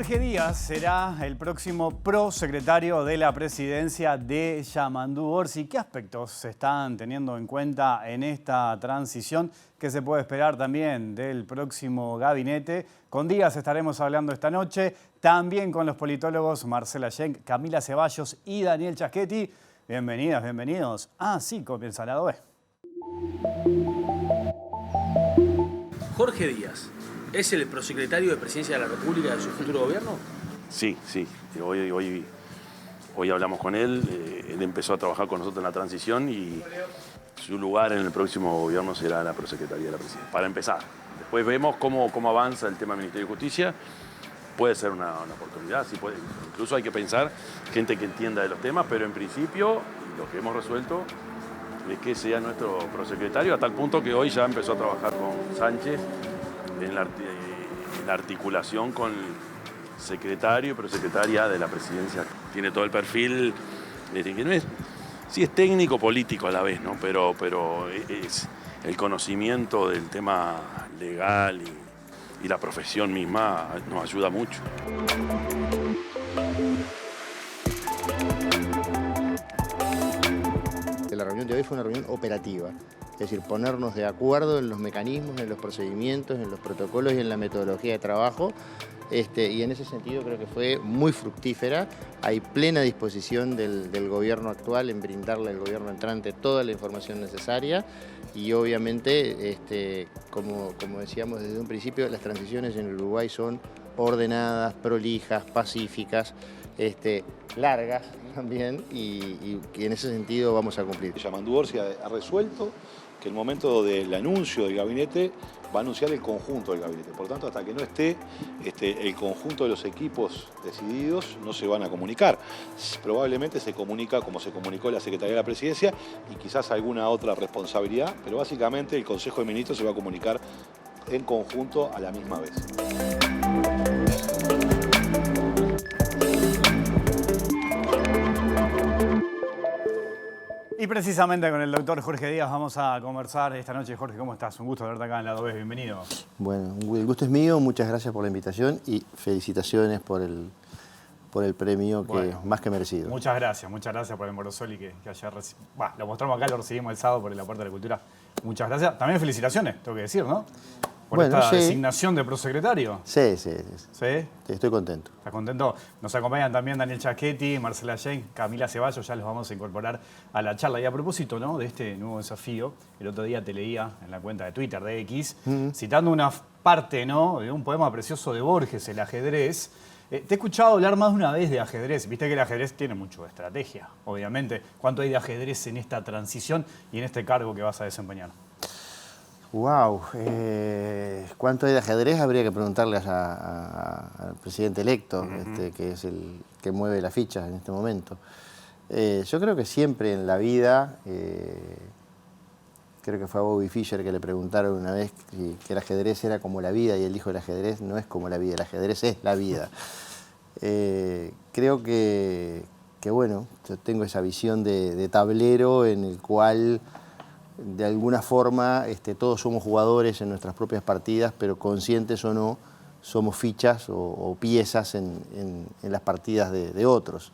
Jorge Díaz será el próximo prosecretario de la presidencia de Yamandú Orsi. ¿Qué aspectos se están teniendo en cuenta en esta transición? ¿Qué se puede esperar también del próximo gabinete? Con Díaz estaremos hablando esta noche, también con los politólogos Marcela Schenk, Camila Ceballos y Daniel Chaschetti. Bienvenidas, bienvenidos. Sí, comienza la B. Jorge Díaz, ¿es el prosecretario de Presidencia de la República de su futuro gobierno? Sí. Hoy hablamos con él. Él empezó a trabajar con nosotros en la transición y su lugar en el próximo gobierno será la prosecretaría de la Presidencia. Para empezar. Después vemos cómo avanza el tema del Ministerio de Justicia. Puede ser una oportunidad, sí puede. Incluso hay que pensar gente que entienda de los temas, pero en principio lo que hemos resuelto es que sea nuestro prosecretario, a tal punto que hoy ya empezó a trabajar con Sánchez en la articulación con el secretario y prosecretaria de la presidencia. Tiene todo el perfil, que no es, sí es técnico político a la vez, ¿no? Pero es el conocimiento del tema legal y la profesión misma nos ayuda mucho. La reunión de hoy fue una reunión operativa, es decir, ponernos de acuerdo en los mecanismos, en los procedimientos, en los protocolos y en la metodología de trabajo. Y en ese sentido creo que fue muy fructífera. Hay plena disposición del gobierno actual en brindarle al gobierno entrante toda la información necesaria y obviamente, como decíamos desde un principio, las transiciones en el Uruguay son ordenadas, prolijas, pacíficas, largas también y en ese sentido vamos a cumplir. Yamandú Orsi ha resuelto que el momento del anuncio del gabinete va a anunciar el conjunto del gabinete. Por tanto, hasta que no esté el conjunto de los equipos decididos, no se van a comunicar. Probablemente se comunica como se comunicó la Secretaría de la Presidencia y quizás alguna otra responsabilidad, pero básicamente el Consejo de Ministros se va a comunicar en conjunto a la misma vez. Y precisamente con el doctor Jorge Díaz vamos a conversar esta noche. Jorge, ¿cómo estás? Un gusto verte acá en la B. Bienvenido. Bueno, el gusto es mío. Muchas gracias por la invitación y felicitaciones por el premio, que más que merecido. Muchas gracias por el Morosoli que ayer lo mostramos acá, lo recibimos el sábado por el Aporte de la Cultura. Muchas gracias. También felicitaciones, tengo que decir, ¿no? Por esta designación de prosecretario. Sí. Estoy contento. ¿Estás contento? Nos acompañan también Daniel Chaschetti, Marcela Schenk, Camila Ceballos, ya los vamos a incorporar a la charla. Y a propósito, ¿no?, de este nuevo desafío, el otro día te leía en la cuenta de Twitter de X, citando una parte, ¿no?, de un poema precioso de Borges, El ajedrez. Te he escuchado hablar más de una vez de ajedrez. Viste que el ajedrez tiene mucho de estrategia, obviamente. ¿Cuánto hay de ajedrez en esta transición y en este cargo que vas a desempeñar? Wow, ¿cuánto hay de ajedrez? Habría que preguntarle al presidente electo, que es el que mueve las fichas en este momento. Yo creo que siempre en la vida, creo que fue a Bobby Fischer que le preguntaron una vez que el ajedrez era como la vida y él dijo: el ajedrez no es como la vida, el ajedrez es la vida. Creo que bueno, yo tengo esa visión de tablero en el cual de alguna forma todos somos jugadores en nuestras propias partidas, pero conscientes o no, somos fichas o piezas en las partidas de otros.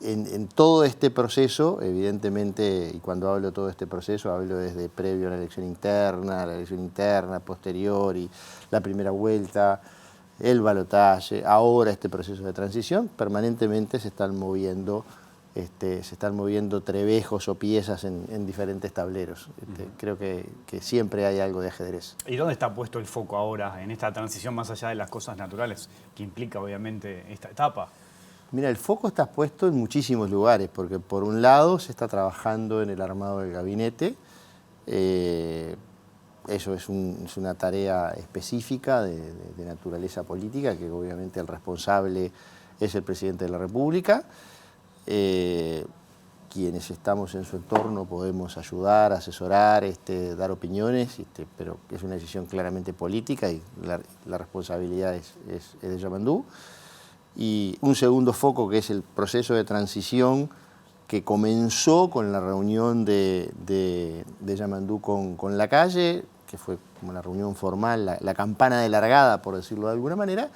En todo este proceso, evidentemente, y cuando hablo de todo este proceso, hablo desde previo a la elección interna, posterior y la primera vuelta, el balotaje, ahora este proceso de transición, permanentemente se están moviendo trebejos o piezas en diferentes tableros. Creo que siempre hay algo de ajedrez. ¿Y dónde está puesto el foco ahora en esta transición, más allá de las cosas naturales que implica obviamente esta etapa? Mira, el foco está puesto en muchísimos lugares, porque por un lado se está trabajando en el armado del gabinete. Eso es una tarea específica de naturaleza política, que obviamente el responsable es el presidente de la República. Quienes estamos en su entorno podemos ayudar, asesorar, dar opiniones, pero es una decisión claramente política y la responsabilidad es de Yamandú. Y un segundo foco, que es el proceso de transición que comenzó con la reunión de Yamandú con la calle, que fue como la reunión formal, la campana de largada, por decirlo de alguna manera,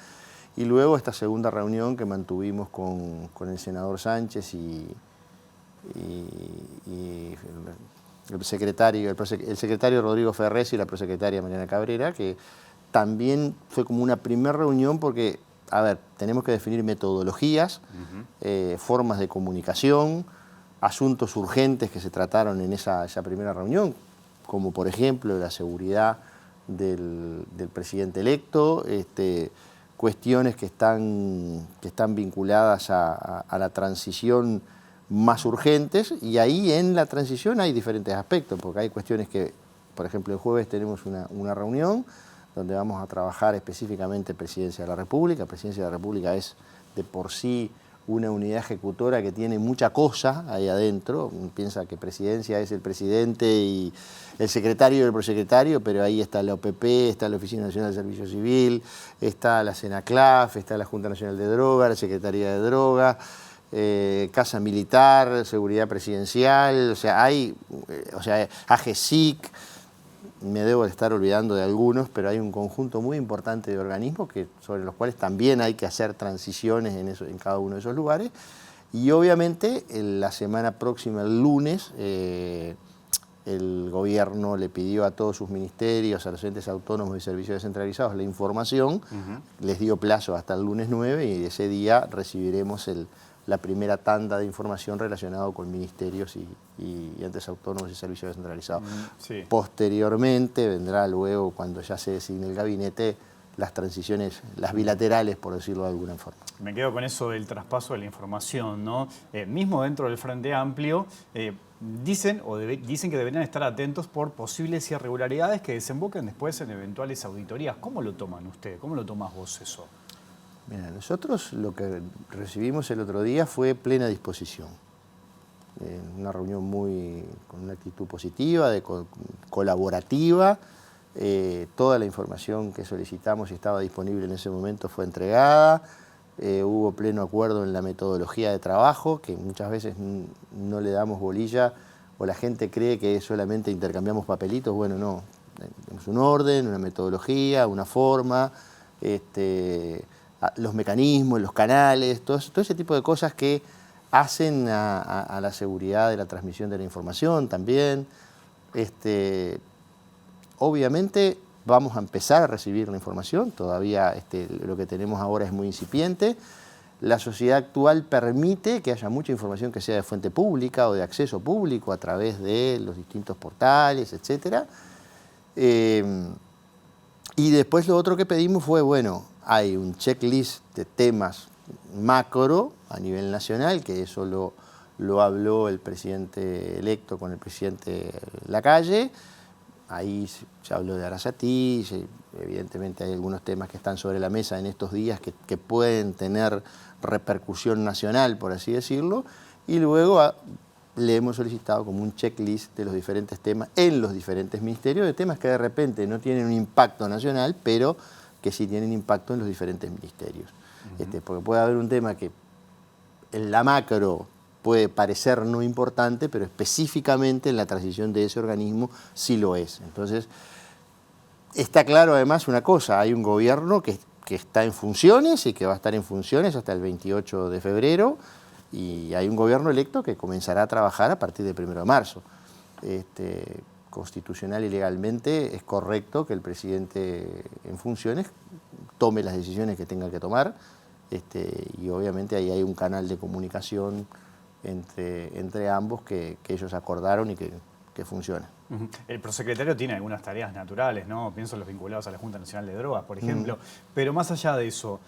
y luego esta segunda reunión que mantuvimos con el senador Sánchez y el secretario Rodrigo Ferrés y la prosecretaria Mariana Cabrera, que también fue como una primera reunión porque, a ver, tenemos que definir metodologías, formas de comunicación, asuntos urgentes que se trataron en esa primera reunión, como por ejemplo la seguridad del presidente electo, cuestiones que están vinculadas a la transición más urgentes, y ahí en la transición hay diferentes aspectos, porque hay cuestiones que, por ejemplo, el jueves tenemos una reunión donde vamos a trabajar específicamente Presidencia de la República. Presidencia de la República es de por sí una unidad ejecutora que tiene mucha cosa ahí adentro. Uno piensa que Presidencia es el presidente y el secretario y el prosecretario, pero ahí está la OPP, está la Oficina Nacional de Servicio Civil, está la SENACLAF, está la Junta Nacional de Drogas, la Secretaría de Drogas, Casa Militar, Seguridad Presidencial, AGESIC. Me debo de estar olvidando de algunos, pero hay un conjunto muy importante de organismos sobre los cuales también hay que hacer transiciones en cada uno de esos lugares. Y obviamente la semana próxima, el lunes, el gobierno le pidió a todos sus ministerios, a los entes autónomos y servicios descentralizados la información, les dio plazo hasta el lunes 9 y ese día recibiremos la primera tanda de información relacionada con ministerios y entes autónomos y servicios descentralizados. Sí. Posteriormente vendrá luego, cuando ya se designe el gabinete, las transiciones, las bilaterales, por decirlo de alguna forma. Me quedo con eso del traspaso de la información, ¿no? Mismo dentro del Frente Amplio, dicen que deberían estar atentos por posibles irregularidades que desemboquen después en eventuales auditorías. ¿Cómo lo toman ustedes? ¿Cómo lo tomás vos eso? Mira, nosotros lo que recibimos el otro día fue plena disposición. Una reunión con una actitud positiva, colaborativa. Toda la información que solicitamos y estaba disponible en ese momento fue entregada. Hubo pleno acuerdo en la metodología de trabajo, que muchas veces no le damos bolilla o la gente cree que solamente intercambiamos papelitos. Bueno, no. Tenemos un orden, una metodología, una forma, los mecanismos, los canales, todo ese tipo de cosas que hacen a la seguridad de la transmisión de la información también. Obviamente vamos a empezar a recibir la información, todavía lo que tenemos ahora es muy incipiente. La sociedad actual permite que haya mucha información que sea de fuente pública o de acceso público a través de los distintos portales, etc. Y después lo otro que pedimos fue, bueno, hay un checklist de temas macro a nivel nacional, que eso lo habló el presidente electo con el presidente Lacalle. Ahí se habló de Arasatí, evidentemente hay algunos temas que están sobre la mesa en estos días que pueden tener repercusión nacional, por así decirlo, y luego le hemos solicitado como un checklist de los diferentes temas en los diferentes ministerios, de temas que de repente no tienen un impacto nacional, pero que sí tienen impacto en los diferentes ministerios. Porque puede haber un tema que en la macro puede parecer no importante, pero específicamente en la transición de ese organismo sí lo es. Entonces, está claro además una cosa, hay un gobierno que está en funciones y que va a estar en funciones hasta el 28 de febrero, y hay un gobierno electo que comenzará a trabajar a partir del 1 de marzo. Constitucional y legalmente es correcto que el presidente en funciones tome las decisiones que tenga que tomar, y obviamente ahí hay un canal de comunicación entre ambos que ellos acordaron y que funciona. El prosecretario tiene algunas tareas naturales, ¿no? Pienso en los vinculados a la Junta Nacional de Drogas, por ejemplo. Pero más allá de eso,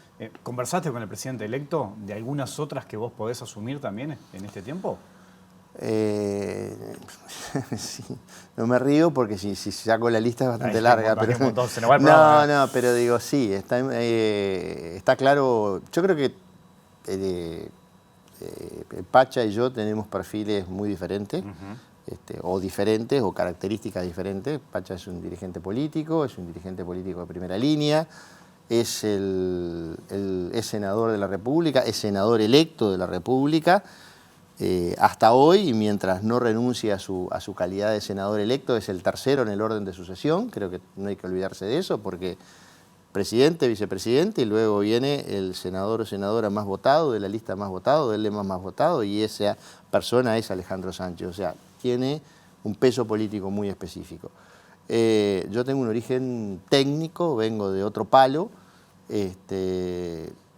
¿conversaste con el presidente electo de algunas otras que vos podés asumir también en este tiempo? Sí. No me río porque si saco la lista es bastante larga. Pero, no, pero digo, sí, está claro. Yo creo que Pacha y yo tenemos perfiles muy diferentes, o diferentes, o características diferentes. Pacha es un dirigente político de primera línea, es senador de la República, es senador electo de la República. hasta hoy, y mientras no renuncie a su calidad de senador electo, es el tercero en el orden de sucesión. Creo que no hay que olvidarse de eso, porque presidente, vicepresidente, y luego viene el senador o senadora más votado, de la lista más votado, del lema más votado, y esa persona es Alejandro Sánchez. O sea, tiene un peso político muy específico. Yo tengo un origen técnico, vengo de otro palo,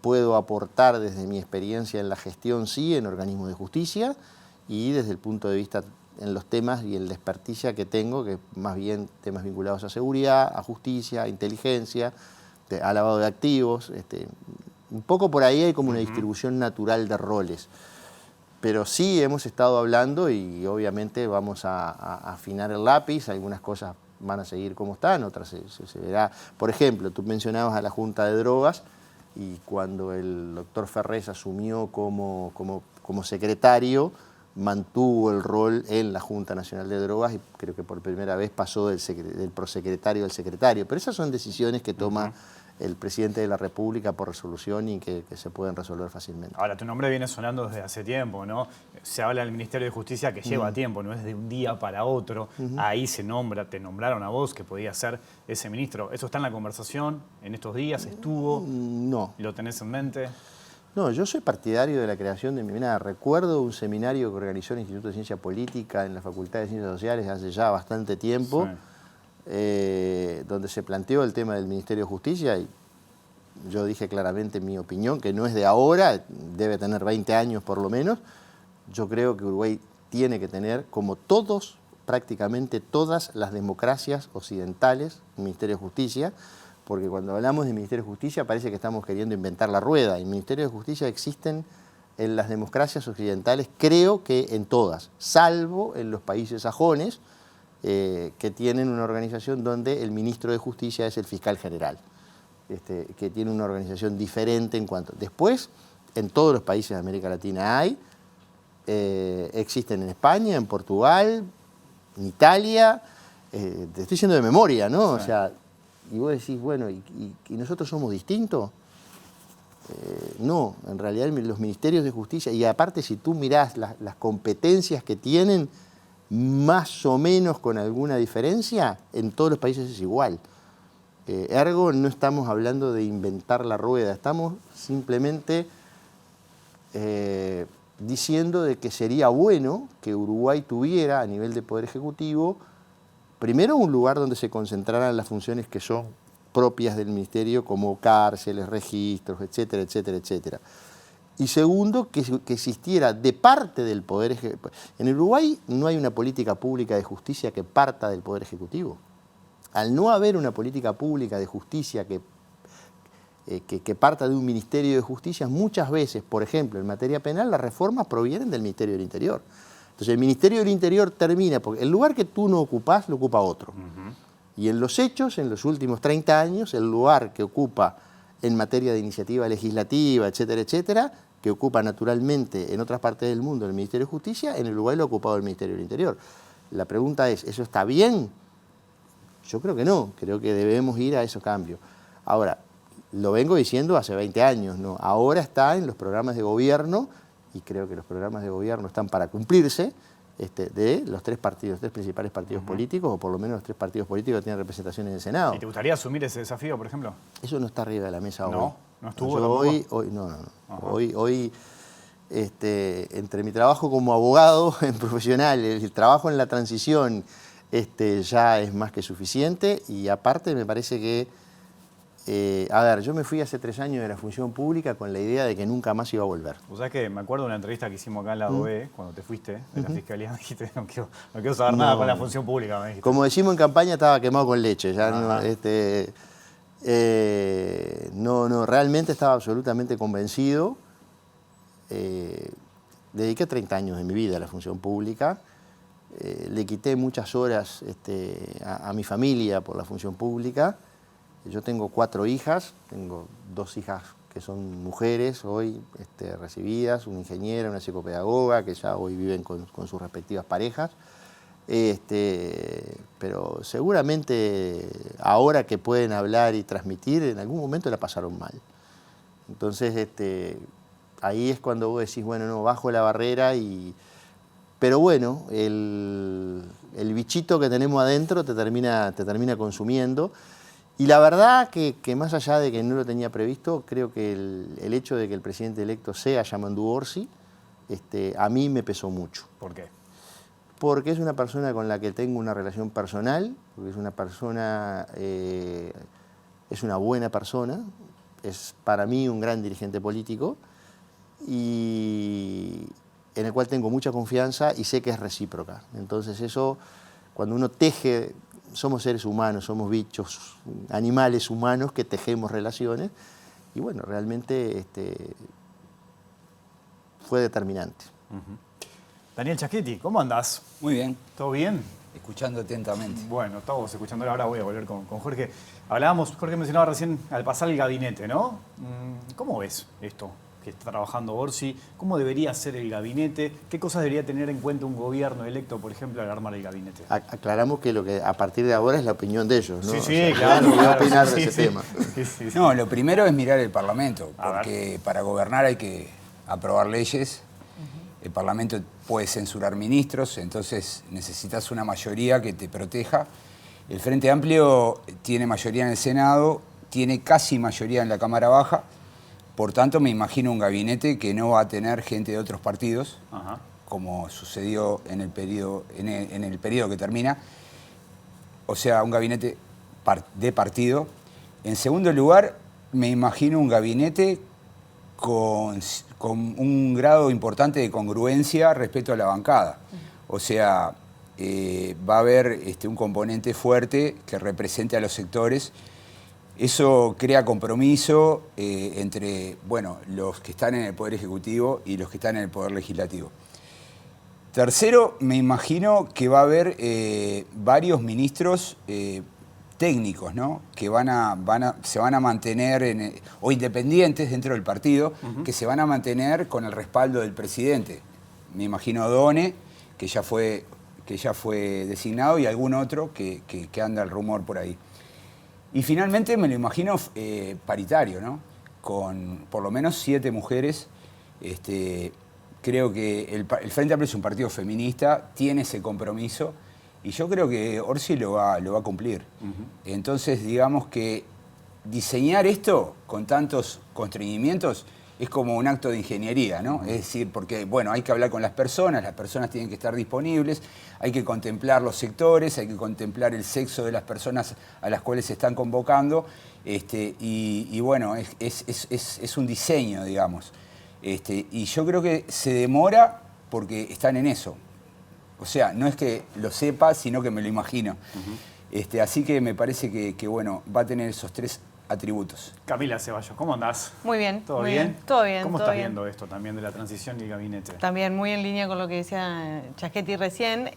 puedo aportar desde mi experiencia en la gestión, sí, en organismos de justicia, y desde el punto de vista en los temas y en la experticia que tengo, que más bien temas vinculados a seguridad, a justicia, a inteligencia, a lavado de activos. Un poco por ahí hay como una distribución natural de roles. Pero sí hemos estado hablando y obviamente vamos a afinar el lápiz. Algunas cosas van a seguir como están, otras se verá. Por ejemplo, tú mencionabas a la Junta de Drogas, y cuando el doctor Ferrés asumió como secretario, mantuvo el rol en la Junta Nacional de Drogas, y creo que por primera vez pasó del prosecretario al secretario. Pero esas son decisiones que toma el presidente de la República por resolución y que se pueden resolver fácilmente. Ahora, tu nombre viene sonando desde hace tiempo, ¿no? Se habla del Ministerio de Justicia que lleva tiempo, no es de un día para otro. Ahí te nombraron a vos que podías ser ese ministro. ¿Eso está en la conversación en estos días? ¿Estuvo? No. ¿Lo tenés en mente? No, yo soy partidario de la creación de... Mira, recuerdo un seminario que organizó el Instituto de Ciencia Política en la Facultad de Ciencias Sociales hace ya bastante tiempo, donde se planteó el tema del Ministerio de Justicia, y yo dije claramente mi opinión, que no es de ahora, debe tener 20 años por lo menos. Yo creo que Uruguay tiene que tener, como prácticamente todas las democracias occidentales, un Ministerio de Justicia, porque cuando hablamos de Ministerio de Justicia parece que estamos queriendo inventar la rueda. El Ministerio de Justicia existen en las democracias occidentales, creo que en todas, salvo en los países sajones, que tienen una organización donde el ministro de Justicia es el fiscal general, que tiene una organización diferente en cuanto... Después, en todos los países de América Latina hay, existen en España, en Portugal, en Italia, te estoy diciendo de memoria, ¿no? O sea, y vos decís, bueno, ¿y nosotros somos distintos? No, en realidad los ministerios de justicia, y aparte si tú mirás las competencias que tienen, más o menos con alguna diferencia, en todos los países es igual. Ergo, no estamos hablando de inventar la rueda, estamos simplemente diciendo de que sería bueno que Uruguay tuviera, a nivel de Poder Ejecutivo, primero un lugar donde se concentraran las funciones que son propias del Ministerio, como cárceles, registros, etcétera, etcétera, etcétera. Y segundo, que existiera de parte del Poder Ejecutivo. En Uruguay no hay una política pública de justicia que parta del Poder Ejecutivo. Al no haber una política pública de justicia que parta de un Ministerio de Justicia, muchas veces, por ejemplo, en materia penal, las reformas provienen del Ministerio del Interior. Entonces el Ministerio del Interior termina, porque el lugar que tú no ocupás, lo ocupa otro. Y en los hechos, en los últimos 30 años, el lugar que ocupa en materia de iniciativa legislativa, etcétera, etcétera, que ocupa naturalmente en otras partes del mundo el Ministerio de Justicia, en el Uruguay lo ha ocupado el Ministerio del Interior. La pregunta es, ¿eso está bien? Yo creo que no, creo que debemos ir a esos cambios. Ahora, lo vengo diciendo hace 20 años, ¿no? Ahora está en los programas de gobierno, y creo que los programas de gobierno están para cumplirse, de los tres principales partidos políticos, o por lo menos los 3 partidos políticos que tienen representación en el Senado. ¿Y te gustaría asumir ese desafío, por ejemplo? Eso no está arriba de la mesa hoy. ¿No estuvo? Hoy, entre mi trabajo como abogado en profesional, el trabajo en la transición, ya es más que suficiente, y aparte me parece que, yo me fui hace 3 años de la función pública con la idea de que nunca más iba a volver. O sea que me acuerdo de una entrevista que hicimos acá en la OE, cuando te fuiste de la Fiscalía, me dijiste, no quiero saber nada con la función pública, me dijiste. Como decimos en campaña, estaba quemado con leche, ya realmente estaba absolutamente convencido. Dediqué 30 años de mi vida a la función pública, le quité muchas horas a mi familia por la función pública. Yo tengo 4 hijas, tengo 2 hijas que son mujeres hoy recibidas, una ingeniera, una psicopedagoga, que ya hoy viven con sus respectivas parejas. Pero seguramente ahora que pueden hablar y transmitir, en algún momento la pasaron mal. Entonces, ahí es cuando vos decís, bueno, no, bajo la barrera Pero bueno, el bichito que tenemos adentro te termina consumiendo. Y la verdad que más allá de que no lo tenía previsto, creo que el hecho de que el presidente electo sea Yamandu Orsi, a mí me pesó mucho. ¿Por qué? Porque es una persona con la que tengo una relación personal, porque es una persona, es una buena persona, es para mí un gran dirigente político y en el cual tengo mucha confianza y sé que es recíproca. Entonces eso, cuando uno teje, somos seres humanos, somos bichos, animales humanos que tejemos relaciones y bueno, realmente fue determinante. Daniel Chaschetti, ¿cómo andás? Muy bien, ¿Todo bien? escuchando atentamente. Bueno, todos escuchándolo. Ahora voy a volver con Jorge. Hablábamos, Jorge mencionaba recién al pasar el gabinete, ¿no? ¿Cómo ves esto que está trabajando Orsi? ¿Cómo debería ser el gabinete? ¿Qué cosas debería tener en cuenta un gobierno electo, por ejemplo, al armar el gabinete? Aclaramos que lo que a partir de ahora es la opinión de ellos, ¿no? Sí, O sea, claro. no voy a opinar sí, de ese sí. tema. Sí. No, lo primero es mirar el Parlamento, A porque para gobernar hay que aprobar leyes. El Parlamento puede censurar ministros, entonces necesitas una mayoría que te proteja. El Frente Amplio tiene mayoría en el Senado, tiene casi mayoría en la Cámara Baja, por tanto me imagino un gabinete que no va a tener gente de otros partidos, Ajá. como sucedió en el periodo que termina, o sea, un gabinete de partido. En segundo lugar, me imagino un gabinete con un grado importante de congruencia respecto a la bancada. O sea, va a haber un componente fuerte que represente a los sectores. Eso crea compromiso entre los que están en el Poder Ejecutivo y los que están en el Poder Legislativo. Tercero, me imagino que va a haber varios ministros técnicos, ¿no? Que se van a mantener, o independientes dentro del partido, que se van a mantener con el respaldo del presidente. Me imagino Done, que ya fue designado, y algún otro que anda el rumor por ahí. Y finalmente me lo imagino paritario, ¿no? Con por lo menos 7 mujeres. Creo que el Frente Amplio es un partido feminista, tiene ese compromiso, y yo creo que Orsi lo va a cumplir. Entonces, digamos que diseñar esto con tantos constreñimientos es como un acto de ingeniería, ¿no? Es decir, porque, hay que hablar con las personas tienen que estar disponibles, hay que contemplar los sectores, hay que contemplar el sexo de las personas a las cuales se están convocando, es un diseño, digamos. Y yo creo que se demora porque están en eso. O sea, no es que lo sepa, sino que me lo imagino. Así que me parece que va a tener esos 3 atributos. Camila Ceballos, ¿cómo andás? Muy bien. ¿Todo muy bien? Todo bien. ¿Cómo todo estás bien. viendo esto también de la transición y el gabinete? También muy en línea con lo que decía Chaschetti recién.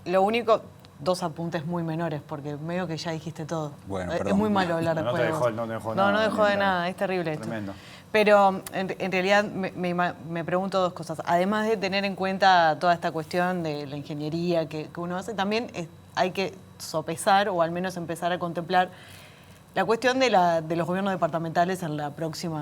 Lo único, 2 apuntes muy menores, porque medio que ya dijiste todo. Bueno, es perdón. muy malo hablar No después te de dejó- vos. no te dejó nada, No dejó de claro. nada, es terrible esto. Tremendo. Pero en realidad me pregunto 2 cosas. Además de tener en cuenta toda esta cuestión de la ingeniería que uno hace, también hay que sopesar o al menos empezar a contemplar la cuestión de los gobiernos departamentales en el próximo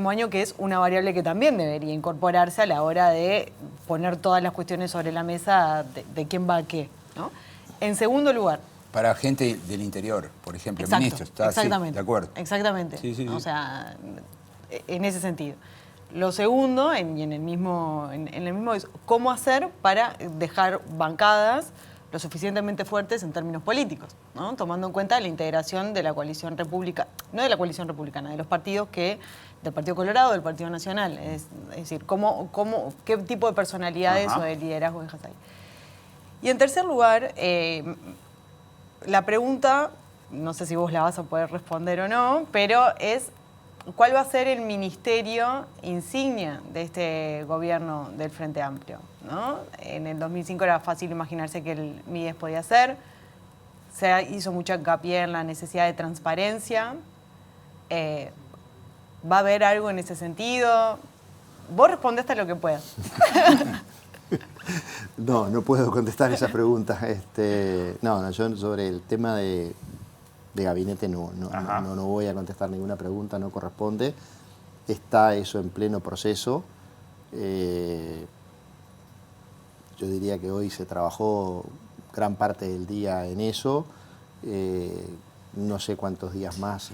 año, que es una variable que también debería incorporarse a la hora de poner todas las cuestiones sobre la mesa de quién va a qué, ¿no? En segundo lugar, Para gente del interior, por ejemplo, exacto, ministros. ¿Está así? exactamente, ¿De acuerdo? exactamente. Sí. O sea, en ese sentido. Lo segundo, en el mismo es cómo hacer para dejar bancadas lo suficientemente fuertes en términos políticos, ¿no? Tomando en cuenta la integración de la coalición republicana, no de la coalición republicana, de los partidos del Partido Colorado, del Partido Nacional. Es decir, qué tipo de personalidades o de liderazgo dejas ahí. Y en tercer lugar, la pregunta, no sé si vos la vas a poder responder o no, pero es ¿cuál va a ser el ministerio insignia de este gobierno del Frente Amplio, ¿no? En el 2005 era fácil imaginarse que el MIDES podía ser. Se hizo mucho hincapié en la necesidad de transparencia. ¿Va a haber algo en ese sentido? Vos respondés a lo que puedas. No puedo contestar esa pregunta. No, yo sobre el tema de gabinete no voy a contestar ninguna pregunta, no corresponde. está eso en pleno proceso. Yo diría que hoy se trabajó gran parte del día en eso. No sé cuántos días más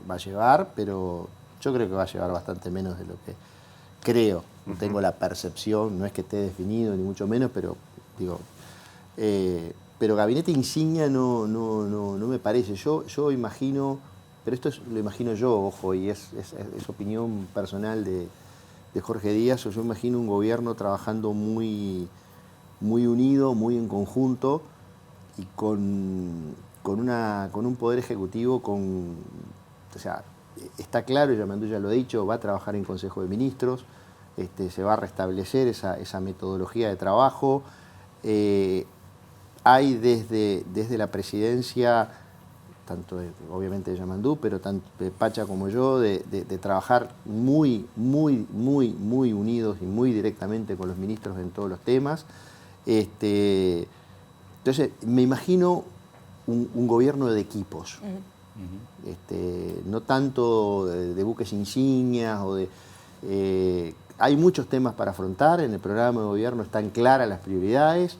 va a llevar, pero yo creo que va a llevar bastante menos de lo que creo. Tengo la percepción, no es que esté definido ni mucho menos, pero digo, pero gabinete insignia no me parece. Yo imagino, pero esto lo imagino yo, ojo, y es opinión personal de Jorge Díaz. Yo imagino un gobierno trabajando muy unido, muy en conjunto y con un poder ejecutivo o sea, está claro, Yamandú ya lo ha dicho, va a trabajar en Consejo de Ministros, se va a restablecer esa metodología de trabajo. Hay desde la presidencia, tanto obviamente de Yamandú, pero tanto de Pacha como yo, de trabajar muy unidos y muy directamente con los ministros en todos los temas. Entonces, me imagino un gobierno de equipos, no tanto de buques insignias o de... hay muchos temas para afrontar, en el programa de gobierno están claras las prioridades.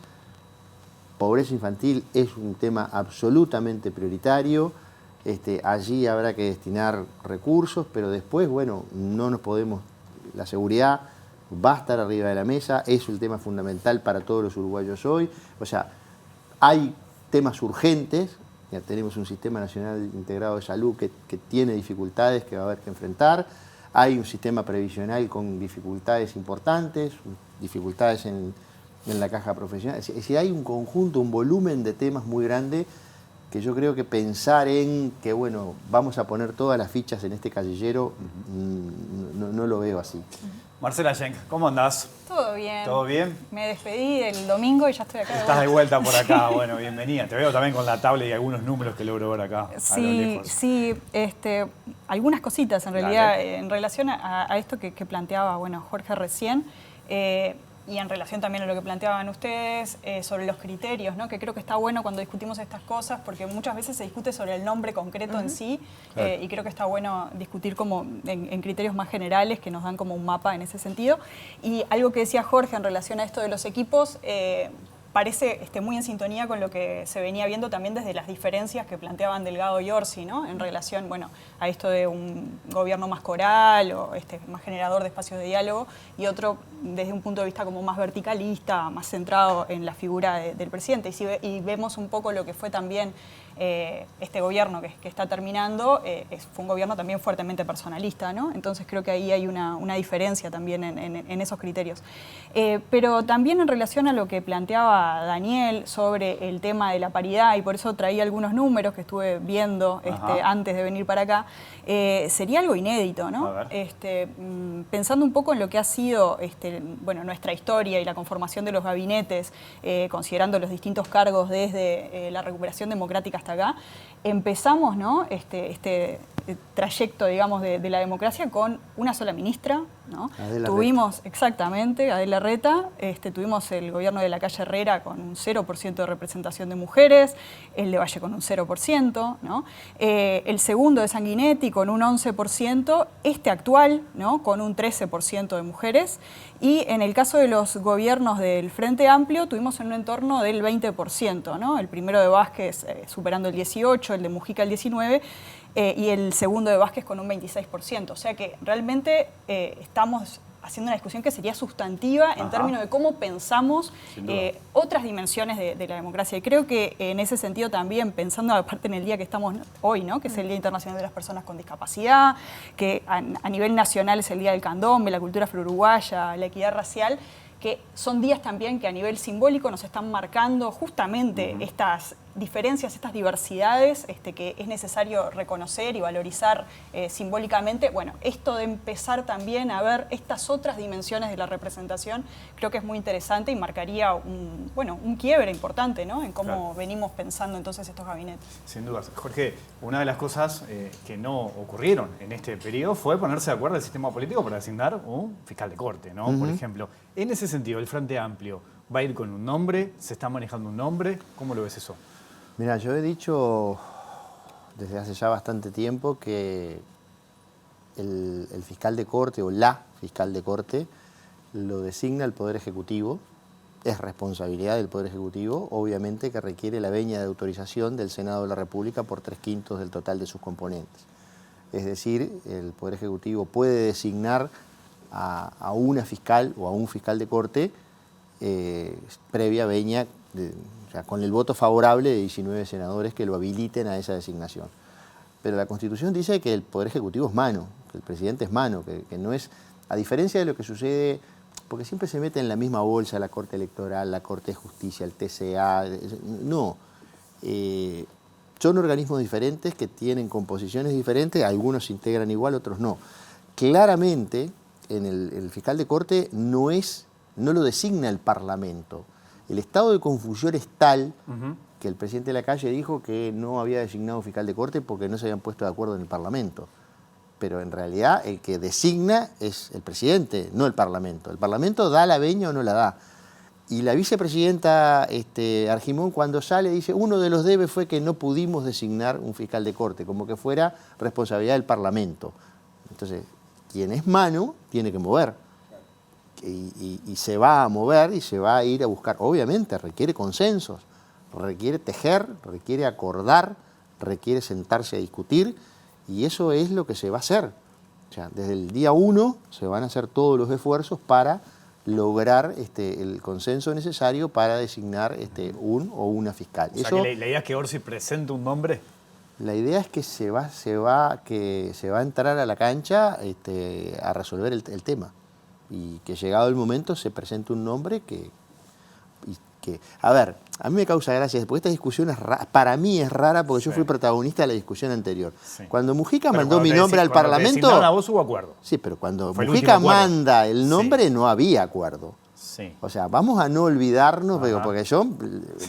Pobreza infantil es un tema absolutamente prioritario, allí habrá que destinar recursos, pero después, bueno, no nos podemos... La seguridad va a estar arriba de la mesa, es un tema fundamental para todos los uruguayos hoy. O sea, hay temas urgentes, ya tenemos un Sistema Nacional Integrado de Salud que tiene dificultades que va a haber que enfrentar, hay un sistema previsional con dificultades importantes, dificultades en la caja profesional. Es decir, hay un conjunto, un volumen de temas muy grande que yo creo que pensar en que, bueno, vamos a poner todas las fichas en este casillero, no lo veo así. Marcela Schenk, ¿cómo andás? Todo bien. ¿Todo bien? Me despedí el domingo y ya estoy acá. Estás de vuelta por acá, bueno, bienvenida. Te veo también con la tablet y algunos números que logro ver acá. Sí, algunas cositas en realidad, en relación a esto que planteaba, bueno, Jorge recién. Y en relación también a lo que planteaban ustedes sobre los criterios, ¿no? Que creo que está bueno cuando discutimos estas cosas, porque muchas veces se discute sobre el nombre concreto en sí, claro. Y creo que está bueno discutir como en criterios más generales que nos dan como un mapa en ese sentido. Y algo que decía Jorge en relación a esto de los equipos, parece muy en sintonía con lo que se venía viendo también desde las diferencias que planteaban Delgado y Orsi, ¿no? En relación, bueno, a esto de un gobierno más coral o más generador de espacios de diálogo, y otro desde un punto de vista como más verticalista, más centrado en la figura del presidente. Y vemos un poco lo que fue también este gobierno que está terminando, fue un gobierno también fuertemente personalista, ¿no? Entonces creo que ahí hay una diferencia también en esos criterios. Pero también en relación a lo que planteaba Daniel sobre el tema de la paridad, y por eso traía algunos números que estuve viendo antes de venir para acá, sería algo inédito, ¿no? Pensando un poco en lo que ha sido bueno, nuestra historia y la conformación de los gabinetes, considerando los distintos cargos desde la recuperación democrática hasta acá, empezamos, ¿no? este trayecto, digamos, de la democracia con una sola ministra, ¿no? Tuvimos, exactamente, Adela Reta, tuvimos el gobierno de Lacalle Herrera con un 0% de representación de mujeres, el de Valle con un 0%, ¿no? El segundo de Sanguinetti con un 11%, este actual, ¿no? Con un 13% de mujeres, y en el caso de los gobiernos del Frente Amplio tuvimos en un entorno del 20%, ¿no? El primero de Vázquez superando el 18%, el de Mujica el 19%, y el segundo de Vázquez con un 26%. O sea que realmente estamos haciendo una discusión que sería sustantiva en términos de cómo pensamos otras dimensiones de la democracia. Y creo que en ese sentido también, pensando aparte en el día que estamos hoy, ¿no? Que es el Día Internacional de las Personas con Discapacidad, que a nivel nacional es el Día del Candombe, la cultura afro-uruguaya, la equidad racial, que son días también que a nivel simbólico nos están marcando justamente estas diferencias, estas diversidades que es necesario reconocer y valorizar simbólicamente. Bueno, esto de empezar también a ver estas otras dimensiones de la representación creo que es muy interesante y marcaría un quiebre importante, ¿no? En cómo venimos pensando entonces estos gabinetes. Sin dudas. Jorge, una de las cosas que no ocurrieron en este periodo fue ponerse de acuerdo el sistema político para designar un fiscal de corte, ¿no? Por ejemplo, en ese sentido, el Frente Amplio va a ir con un nombre, se está manejando un nombre, ¿cómo lo ves eso? Mira, yo he dicho desde hace ya bastante tiempo que el fiscal de corte o la fiscal de corte lo designa el Poder Ejecutivo, es responsabilidad del Poder Ejecutivo, obviamente que requiere la venia de autorización del Senado de la República por 3/5 del total de sus componentes. Es decir, el Poder Ejecutivo puede designar a una fiscal o a un fiscal de corte previa venia, o sea, con el voto favorable de 19 senadores que lo habiliten a esa designación. Pero la Constitución dice que el Poder Ejecutivo es mano, que el presidente es mano, que no es, a diferencia de lo que sucede, porque siempre se mete en la misma bolsa la Corte Electoral, la Corte de Justicia, el TCA, no. Son organismos diferentes que tienen composiciones diferentes, algunos se integran igual, otros no. Claramente, el fiscal de corte no lo designa el Parlamento. El estado de confusión es tal que el presidente de la calle dijo que no había designado fiscal de corte porque no se habían puesto de acuerdo en el Parlamento. Pero en realidad el que designa es el presidente, no el Parlamento. El Parlamento da la venia o no la da. Y la vicepresidenta Argimón, cuando sale, dice, uno de los debes fue que no pudimos designar un fiscal de corte, como que fuera responsabilidad del Parlamento. Entonces, quien es mano tiene que mover. Y se va a mover y se va a ir a buscar. Obviamente requiere consensos, requiere tejer, requiere acordar, requiere sentarse a discutir, y eso es lo que se va a hacer. O sea, desde el día 1 se van a hacer todos los esfuerzos para lograr el consenso necesario para designar un o una fiscal. O sea, que la idea es que Orsi presente un nombre. La idea es que se va a entrar a la cancha a resolver el tema. Y que llegado el momento se presente un nombre que... A ver, a mí me causa gracia, porque esta discusión para mí es rara porque yo fui protagonista de la discusión anterior. Sí. Cuando Mujica mandó mi nombre al Parlamento... A vos hubo acuerdo. Sí, pero cuando Mujica manda el nombre no había acuerdo. Sí. O sea, vamos a no olvidarnos, porque yo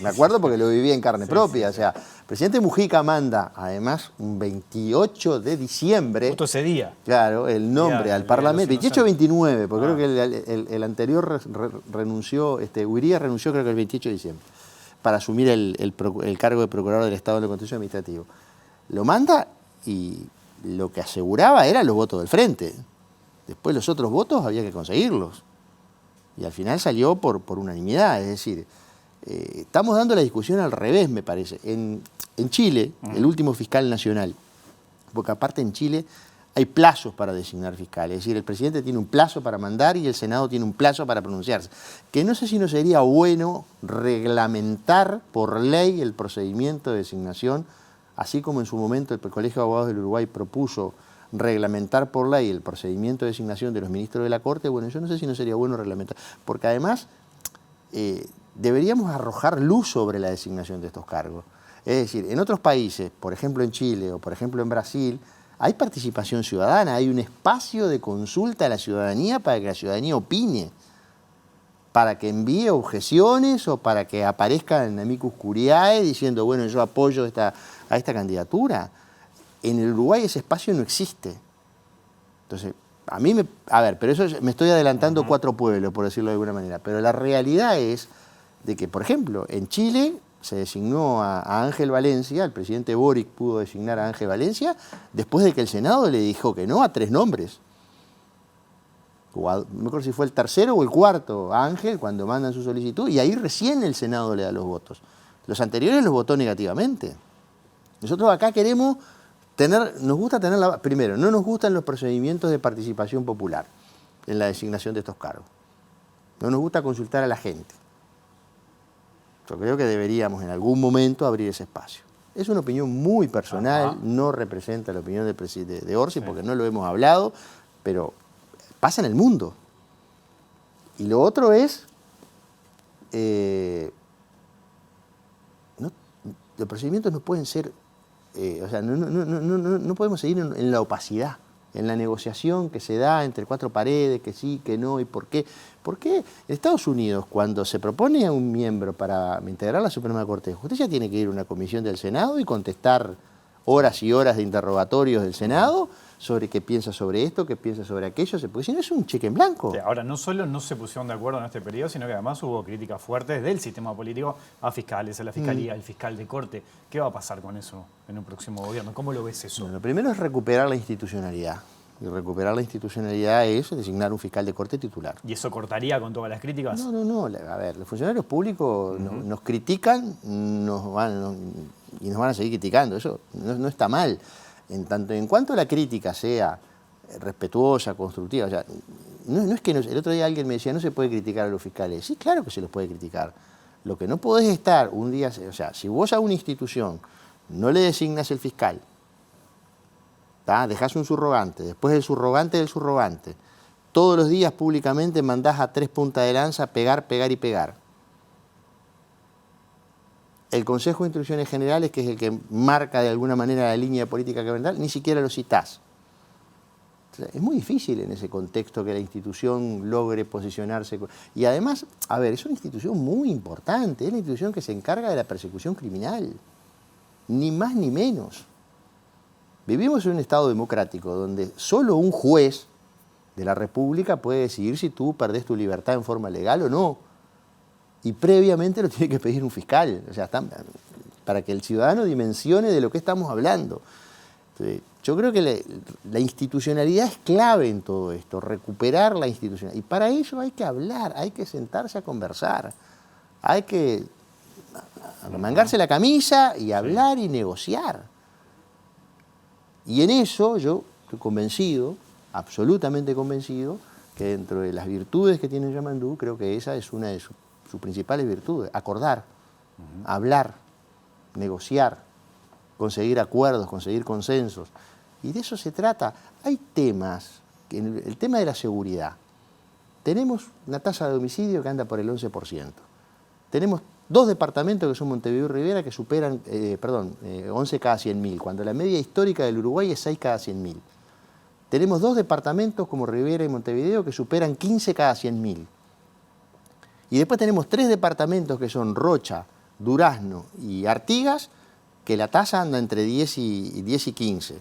me acuerdo porque lo viví en carne propia. O sea, el presidente Mujica manda, además, un 28 de diciembre... Justo ese día. Claro, el nombre al Parlamento. 28-29, porque creo que el anterior renunció, Huiría renunció creo que el 28 de diciembre, para asumir el cargo de Procurador del Estado en la Constitución Administrativo. Lo manda y lo que aseguraba eran los votos del Frente. Después los otros votos había que conseguirlos. Y al final salió por unanimidad, es decir, estamos dando la discusión al revés, me parece. En Chile, el último fiscal nacional, porque aparte en Chile hay plazos para designar fiscales, es decir, el presidente tiene un plazo para mandar y el Senado tiene un plazo para pronunciarse. Que no sé si no sería bueno reglamentar por ley el procedimiento de designación, así como en su momento el Colegio de Abogados del Uruguay propuso reglamentar por ley el procedimiento de designación de los ministros de la Corte. Bueno, yo no sé si no sería bueno reglamentar, porque además deberíamos arrojar luz sobre la designación de estos cargos. Es decir, en otros países, por ejemplo en Chile o por ejemplo en Brasil, hay participación ciudadana, hay un espacio de consulta a la ciudadanía para que la ciudadanía opine, para que envíe objeciones o para que aparezca en amicus curiae diciendo, bueno, yo apoyo a esta candidatura. En el Uruguay ese espacio no existe. Entonces, pero eso me estoy adelantando 4 pueblos, por decirlo de alguna manera. Pero la realidad es de que, por ejemplo, en Chile se designó a Ángel Valencia, el presidente Boric pudo designar a Ángel Valencia, después de que el Senado le dijo que no a 3 nombres. No me acuerdo si fue el tercero o el cuarto a Ángel cuando mandan su solicitud, y ahí recién el Senado le da los votos. Los anteriores los votó negativamente. Nosotros acá queremos... nos gusta tener primero, no nos gustan los procedimientos de participación popular en la designación de estos cargos. No nos gusta consultar a la gente. Yo creo que deberíamos en algún momento abrir ese espacio. Es una opinión muy personal, no representa la opinión de Orsi, porque no lo hemos hablado, pero pasa en el mundo. Y lo otro es... los procedimientos no pueden ser... no podemos seguir en la opacidad, en la negociación que se da entre 4 paredes, que sí, que no, y por qué. ¿Por qué en Estados Unidos, cuando se propone a un miembro para integrar la Suprema Corte de Justicia, tiene que ir a una comisión del Senado y contestar horas y horas de interrogatorios del Senado sobre qué piensa sobre esto, qué piensa sobre aquello, porque si no es un cheque en blanco. Ahora, no solo no se pusieron de acuerdo en este periodo, sino que además hubo críticas fuertes del sistema político a fiscales, a la fiscalía, al fiscal de corte. ¿Qué va a pasar con eso en un próximo gobierno? ¿Cómo lo ves eso? Bueno, lo primero es recuperar la institucionalidad. y recuperar la institucionalidad es designar un fiscal de corte titular. ¿Y eso cortaría con todas las críticas? No. A ver, los funcionarios públicos nos critican y nos van a seguir criticando. Eso no está mal. En cuanto la crítica sea respetuosa, constructiva. O sea, no es que el otro día alguien me decía, no se puede criticar a los fiscales. Sí, claro que se los puede criticar. Lo que no podés estar un día, o sea, si vos a una institución no le designas el fiscal, dejás un subrogante, después el subrogante del subrogante, todos los días públicamente mandás a 3 puntas de lanza pegar, pegar y pegar. El Consejo de Instrucciones Generales, que es el que marca de alguna manera la línea de política gubernamental, ni siquiera lo citás. O sea, es muy difícil en ese contexto que la institución logre posicionarse. Y además, a ver, es una institución muy importante, es la institución que se encarga de la persecución criminal, ni más ni menos. Vivimos en un Estado democrático donde solo un juez de la República puede decidir si tú perdés tu libertad en forma legal o no. Y previamente lo tiene que pedir un fiscal, o sea, para que el ciudadano dimensione de lo que estamos hablando. Entonces, yo creo que la institucionalidad es clave en todo esto, recuperar la institucionalidad. Y para eso hay que hablar, hay que sentarse a conversar, hay que arremangarse la camisa y hablar y negociar. Y en eso yo estoy convencido, absolutamente convencido, que dentro de las virtudes que tiene Yamandú, creo que esa es una de sus principales virtudes: acordar, hablar, negociar, conseguir acuerdos, conseguir consensos. Y de eso se trata. Hay temas, el tema de la seguridad. Tenemos una tasa de homicidio que anda por el 11%. Tenemos 2 departamentos que son Montevideo y Rivera que superan, 11 cada 100.000, cuando la media histórica del Uruguay es 6 cada 100.000. Tenemos 2 departamentos como Rivera y Montevideo que superan 15 cada 100.000. Y después tenemos 3 departamentos que son Rocha, Durazno y Artigas, que la tasa anda entre 10 y 15.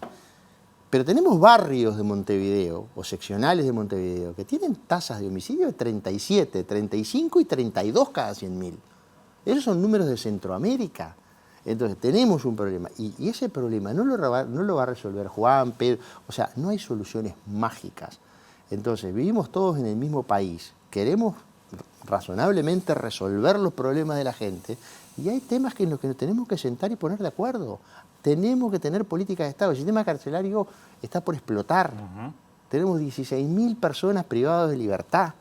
Pero tenemos barrios de Montevideo, o seccionales de Montevideo, que tienen tasas de homicidio de 37, 35 y 32 cada 100.000. Esos son números de Centroamérica. Entonces tenemos un problema. Y ese problema no lo va a resolver Juan, Pedro. O sea, no hay soluciones mágicas. Entonces vivimos todos en el mismo país. Queremos razonablemente resolver los problemas de la gente. Y hay temas en los que nos tenemos que sentar y poner de acuerdo. Tenemos que tener políticas de Estado. El sistema carcelario está por explotar. Tenemos 16.000 personas privadas de libertad.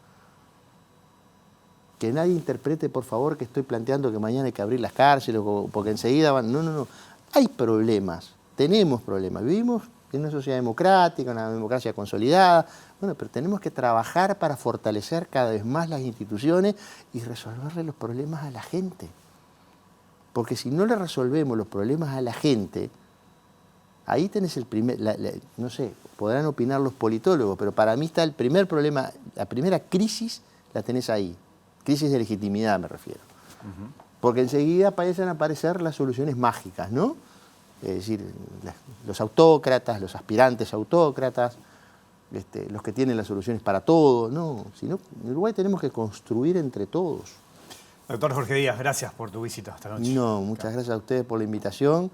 Que nadie interprete, por favor, que estoy planteando que mañana hay que abrir las cárceles, porque enseguida van... No. Hay problemas, tenemos problemas. Vivimos en una sociedad democrática, una democracia consolidada. Bueno, pero tenemos que trabajar para fortalecer cada vez más las instituciones y resolverle los problemas a la gente. Porque si no le resolvemos los problemas a la gente, ahí tenés el primer... no sé, podrán opinar los politólogos, pero para mí está el primer problema, la primera crisis la tenés ahí. Crisis de legitimidad me refiero. Porque enseguida parecen aparecer las soluciones mágicas, ¿no? Es decir, los autócratas, los aspirantes autócratas, los que tienen las soluciones para todo, ¿no? Sino, en Uruguay tenemos que construir entre todos. Doctor Jorge Díaz, gracias por tu visita esta noche. No, muchas gracias a ustedes por la invitación.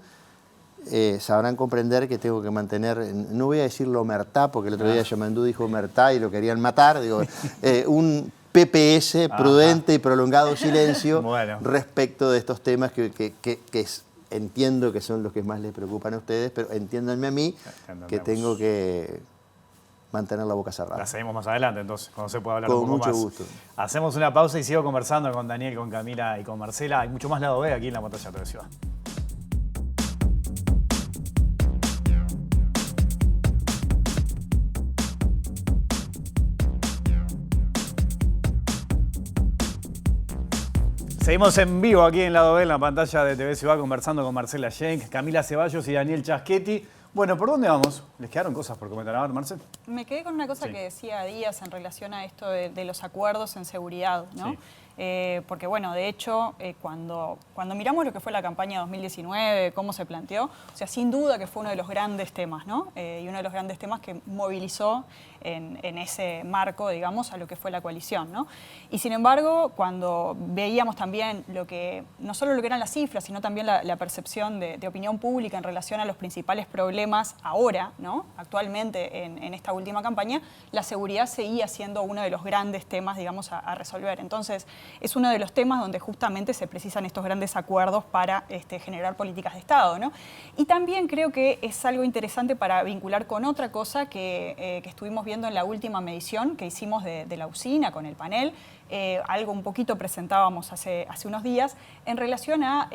Sabrán comprender que tengo que mantener, no voy a decirlo omertá, porque el otro día Yamandú dijo omertá y lo querían matar, digo, un PPS, prudente y prolongado silencio, respecto de estos temas que entiendo que son los que más les preocupan a ustedes, pero entiéndanme a mí que tengo que mantener la boca cerrada. La seguimos más adelante, entonces, cuando se pueda hablar un poco más. Con mucho gusto. Hacemos una pausa y sigo conversando con Daniel, con Camila y con Marcela. Hay mucho más lado B aquí en la pantalla de Ciudad. Seguimos en vivo aquí en Lado B, en la pantalla de TV Ciudad, conversando con Marcela Schenk, Camila Ceballos y Daniel Chaschetti. Bueno, ¿por dónde vamos? ¿Les quedaron cosas por comentar? A ver, Marcel. Me quedé con una cosa que decía Díaz en relación a esto de los acuerdos en seguridad, ¿no? Sí. Porque, bueno, de hecho, cuando miramos lo que fue la campaña 2019, cómo se planteó, o sea, sin duda que fue uno de los grandes temas, ¿no? Y uno de los grandes temas que movilizó en ese marco, digamos, a lo que fue la coalición, ¿no? Y sin embargo, cuando veíamos también no solo lo que eran las cifras, sino también la percepción de opinión pública en relación a los principales problemas ahora, ¿no? Actualmente en esta última campaña, la seguridad seguía siendo uno de los grandes temas, digamos, a resolver. Entonces, es uno de los temas donde justamente se precisan estos grandes acuerdos para generar políticas de Estado, ¿no? Y también creo que es algo interesante para vincular con otra cosa que estuvimos viendo en la última medición que hicimos de la usina con el panel, algo un poquito presentábamos hace unos días, en relación a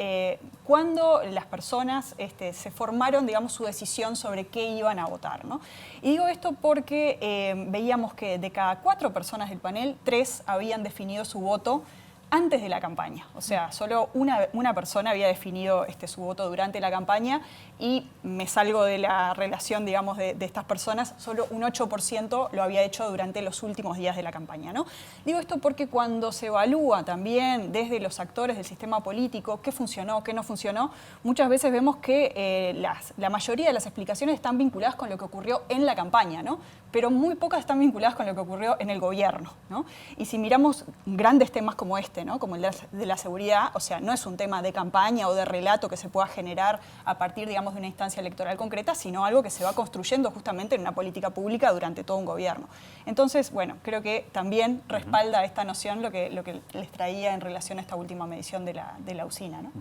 cuándo las personas se formaron, digamos, su decisión sobre qué iban a votar, ¿no? Y digo esto porque veíamos que de cada 4 personas del panel, 3 habían definido su voto antes de la campaña. O sea, solo una persona había definido su voto durante la campaña y me salgo de la relación, digamos, de estas personas, solo un 8% lo había hecho durante los últimos días de la campaña, ¿no? Digo esto porque cuando se evalúa también desde los actores del sistema político qué funcionó, qué no funcionó, muchas veces vemos que la mayoría de las explicaciones están vinculadas con lo que ocurrió en la campaña, ¿no? Pero muy pocas están vinculadas con lo que ocurrió en el gobierno, ¿no? Y si miramos grandes temas como ¿no? Como el de la seguridad, o sea, no es un tema de campaña o de relato que se pueda generar a partir, digamos, de una instancia electoral concreta, sino algo que se va construyendo justamente en una política pública durante todo un gobierno. Entonces, bueno, creo que también respalda esta noción lo que les traía en relación a esta última medición de la usina, ¿no?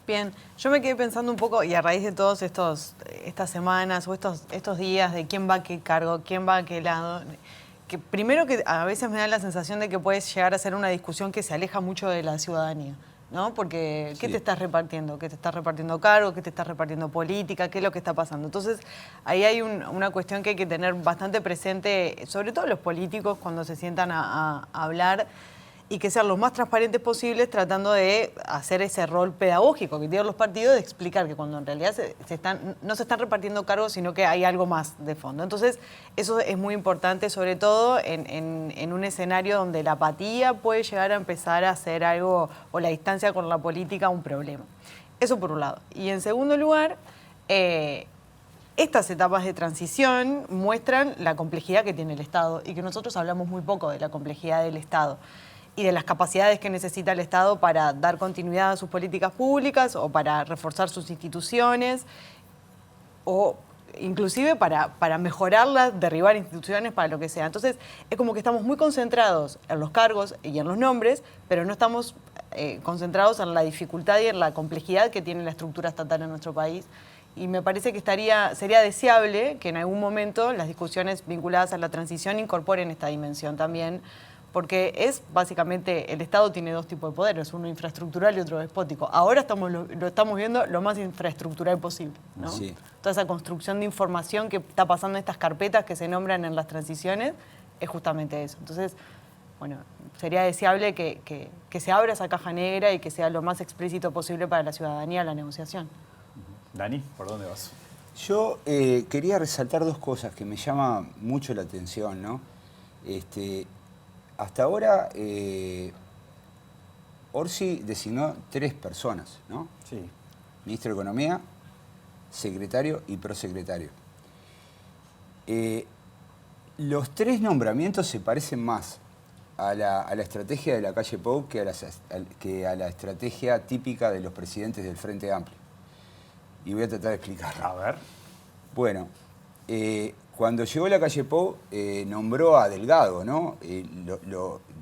Bien, yo me quedé pensando un poco, y a raíz de todas estas semanas o estos días de quién va a qué cargo, quién va a qué lado, que primero que a veces me da la sensación de que puede llegar a ser una discusión que se aleja mucho de la ciudadanía, ¿no? Porque ¿qué te estás repartiendo? ¿Qué te estás repartiendo cargo? ¿Qué te estás repartiendo política? ¿Qué es lo que está pasando? Entonces, ahí hay una cuestión que hay que tener bastante presente, sobre todo los políticos cuando se sientan a hablar, y que sean los más transparentes posibles, tratando de hacer ese rol pedagógico que tienen los partidos, de explicar que cuando en realidad no se están repartiendo cargos, sino que hay algo más de fondo. Entonces, eso es muy importante, sobre todo en un escenario donde la apatía puede llegar a empezar a ser algo, o la distancia con la política, un problema. Eso por un lado. Y en segundo lugar, estas etapas de transición muestran la complejidad que tiene el Estado, y que nosotros hablamos muy poco de la complejidad del Estado y de las capacidades que necesita el Estado para dar continuidad a sus políticas públicas o para reforzar sus instituciones o inclusive para mejorarlas, derribar instituciones, para lo que sea. Entonces, es como que estamos muy concentrados en los cargos y en los nombres, pero no estamos concentrados en la dificultad y en la complejidad que tiene la estructura estatal en nuestro país. Y me parece que sería deseable que en algún momento las discusiones vinculadas a la transición incorporen esta dimensión también, porque es básicamente, el Estado tiene 2 tipos de poderes, uno infraestructural y otro despótico. Ahora lo estamos viendo lo más infraestructural posible, ¿no? Sí. Toda esa construcción de información que está pasando en estas carpetas que se nombran en las transiciones es justamente eso. Entonces, bueno, sería deseable que se abra esa caja negra y que sea lo más explícito posible para la ciudadanía la negociación. Dani, ¿por dónde vas? Yo quería resaltar 2 cosas que me llaman mucho la atención, ¿no? Hasta ahora, Orsi designó 3 personas, ¿no? Sí. Ministro de Economía, secretario y prosecretario. Los 3 nombramientos se parecen más a la estrategia de la calle Pou que a la estrategia típica de los presidentes del Frente Amplio. Y voy a tratar de explicarlo. A ver. Bueno, cuando llegó la calle Pou, nombró a Delgado, ¿no?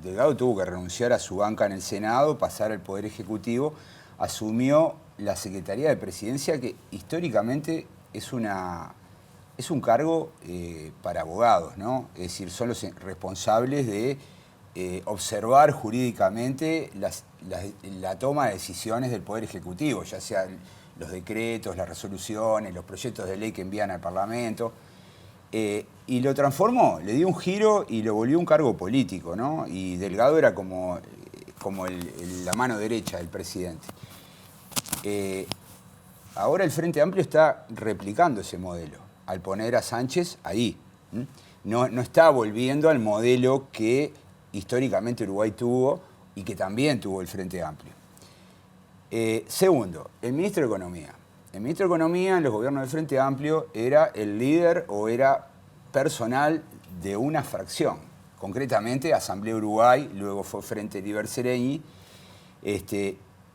Delgado tuvo que renunciar a su banca en el Senado, pasar al Poder Ejecutivo, asumió la Secretaría de Presidencia, que históricamente es un cargo para abogados, ¿no? Es decir, son los responsables de observar jurídicamente la toma de decisiones del Poder Ejecutivo, ya sea los decretos, las resoluciones, los proyectos de ley que envían al Parlamento. Y lo transformó, le dio un giro y lo volvió un cargo político, ¿no? Y Delgado era como la mano derecha del presidente. Ahora el Frente Amplio está replicando ese modelo, al poner a Sánchez ahí. No está volviendo al modelo que históricamente Uruguay tuvo y que también tuvo el Frente Amplio. Segundo, el ministro de Economía. El ministro de Economía en los gobiernos del Frente Amplio era el líder o era personal de una fracción, concretamente Asamblea Uruguay, luego fue Frente Liber Sereñi.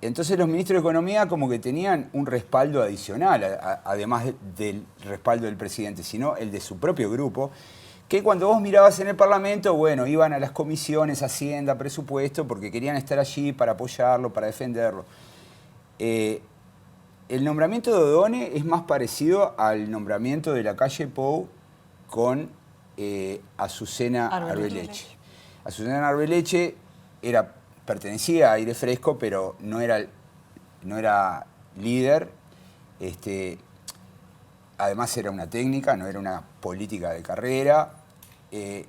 Entonces los ministros de Economía como que tenían un respaldo adicional, además del respaldo del presidente, sino el de su propio grupo, que cuando vos mirabas en el Parlamento, bueno, iban a las comisiones, Hacienda, Presupuesto, porque querían estar allí para apoyarlo, para defenderlo. El nombramiento de Odone es más parecido al nombramiento de Lacalle Pou con Azucena Arbeleche. Azucena Arbeleche pertenecía a Aire Fresco, pero no era líder. Además era una técnica, no era una política de carrera.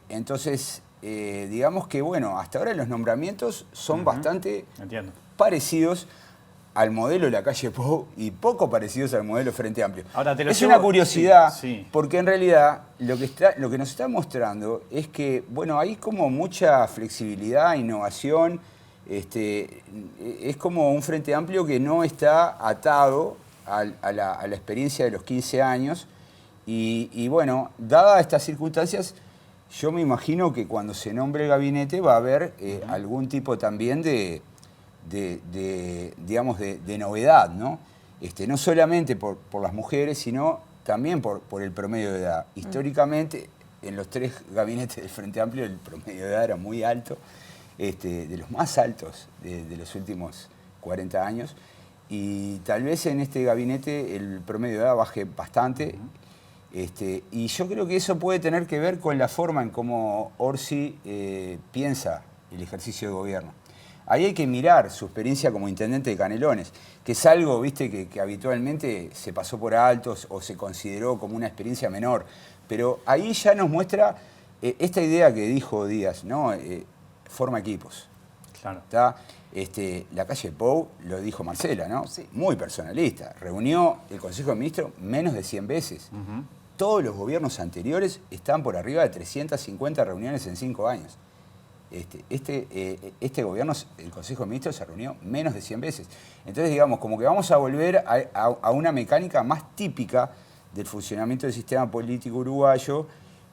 Entonces, digamos que, bueno, hasta ahora los nombramientos son bastante parecidos al modelo de Lacalle Pou y poco parecidos al modelo Frente Amplio. Ahora, es una curiosidad, porque en realidad lo que nos está mostrando es que, bueno, hay como mucha flexibilidad, innovación. Es como un Frente Amplio que no está atado a la experiencia de los 15 años. Y bueno, dadas estas circunstancias, yo me imagino que cuando se nombre el gabinete va a haber algún tipo también de novedad, ¿no? No solamente por las mujeres, sino también por el promedio de edad. Históricamente, en los 3 gabinetes del Frente Amplio, el promedio de edad era muy alto, de los más altos de los últimos 40 años. Y tal vez en este gabinete el promedio de edad baje bastante. Y yo creo que eso puede tener que ver con la forma en cómo Orsi piensa el ejercicio de gobierno. Ahí hay que mirar su experiencia como intendente de Canelones, que es algo, viste, que habitualmente se pasó por alto o se consideró como una experiencia menor. Pero ahí ya nos muestra esta idea que dijo Díaz, ¿no? Forma equipos. Claro. ¿Está? Lacalle Pou, lo dijo Marcela, ¿no? Sí. Muy personalista. Reunió el Consejo de Ministros menos de 100 veces. Todos los gobiernos anteriores están por arriba de 350 reuniones en 5 años. Este gobierno, el Consejo de Ministros, se reunió menos de 100 veces. Entonces, digamos, como que vamos a volver a una mecánica más típica del funcionamiento del sistema político uruguayo,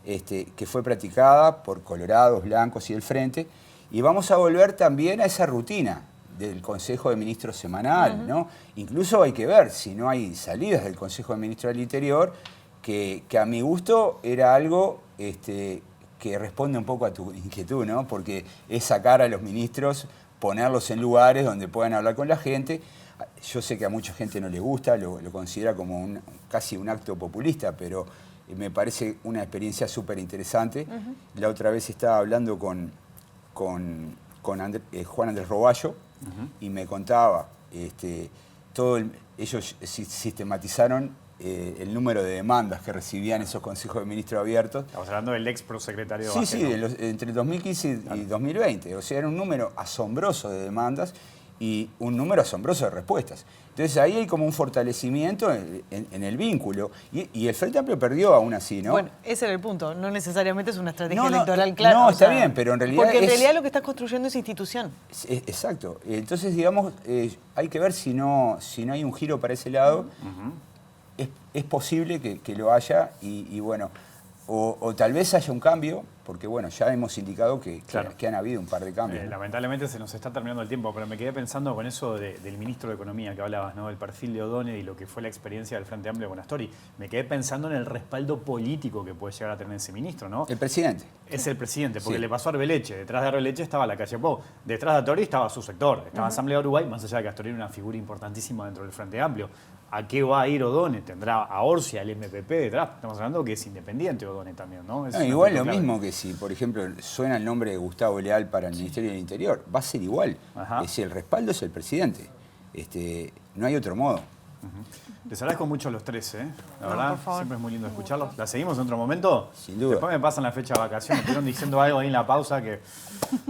que fue practicada por Colorados, Blancos y el Frente, y vamos a volver también a esa rutina del Consejo de Ministros semanal, ¿no? Incluso hay que ver si no hay salidas del Consejo de Ministros del Interior, que a mi gusto era algo que responde un poco a tu inquietud, ¿no? Porque es sacar a los ministros, ponerlos en lugares donde puedan hablar con la gente. Yo sé que a mucha gente no le gusta, lo considera como casi un acto populista, pero me parece una experiencia súper interesante. La otra vez estaba hablando con Juan Andrés Roballo y me contaba, ellos sistematizaron el número de demandas que recibían esos consejos de ministros abiertos. Estamos hablando del ex prosecretario Sí, entre 2015 y 2020. O sea, era un número asombroso de demandas y un número asombroso de respuestas. Entonces ahí hay como un fortalecimiento en el vínculo. Y el Frente Amplio perdió aún así, ¿no? Bueno, ese era el punto. No necesariamente es una estrategia electoral clara. No, está bien, pero en realidad porque en realidad lo que estás construyendo es institución. Exacto. Entonces, digamos, hay que ver si no hay un giro para ese lado. Es posible que lo haya y bueno, o tal vez haya un cambio, porque bueno, ya hemos indicado que han habido un par de cambios. Lamentablemente se nos está terminando el tiempo, pero me quedé pensando con eso del ministro de Economía que hablabas, ¿no? El perfil de Odone y lo que fue la experiencia del Frente Amplio con Astori. Me quedé pensando en el respaldo político que puede llegar a tener ese ministro, ¿no? El presidente. Es el presidente, porque le pasó a Arbeleche. Detrás de Arbeleche estaba Lacalle Pou. Detrás de Astori estaba su sector. Estaba Asamblea Uruguay, más allá de que Astori era una figura importantísima dentro del Frente Amplio. ¿A qué va a ir Odone? ¿Tendrá a Orsi, al MPP detrás? Estamos hablando que es independiente Odone también, ¿no? Igual lo mismo que si, por ejemplo, suena el nombre de Gustavo Leal para el Ministerio del Interior. Va a ser igual. Es decir, el respaldo es el presidente. No hay otro modo. Les agradezco mucho a los tres, ¿eh? La verdad, siempre es muy lindo escucharlos. ¿La seguimos en otro momento? Sin duda. Después me pasan la fecha de vacaciones. Estuvieron diciendo algo ahí en la pausa que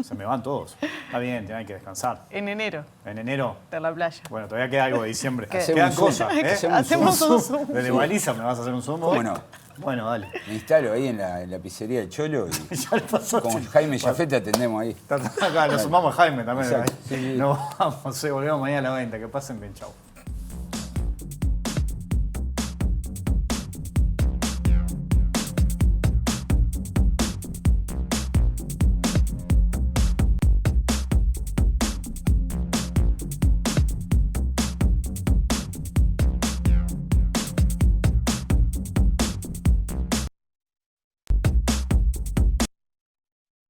se me van todos. Está bien, tienen que descansar. En enero. ¿En enero? De la playa. Bueno, todavía queda algo de diciembre. Quedan cosas, ¿eh? Hacemos un zoom. Desde Baliza me vas a hacer un zoom. ¿Cómo no? Bueno, dale. Me instalo ahí en la pizzería del Cholo y Ya le pasó. con Jaime Jafet te atendemos ahí. Acá, lo sumamos a Jaime también. Exacto, sí. Nos vamos, volvemos mañana a la 20. Que pasen bien, chau.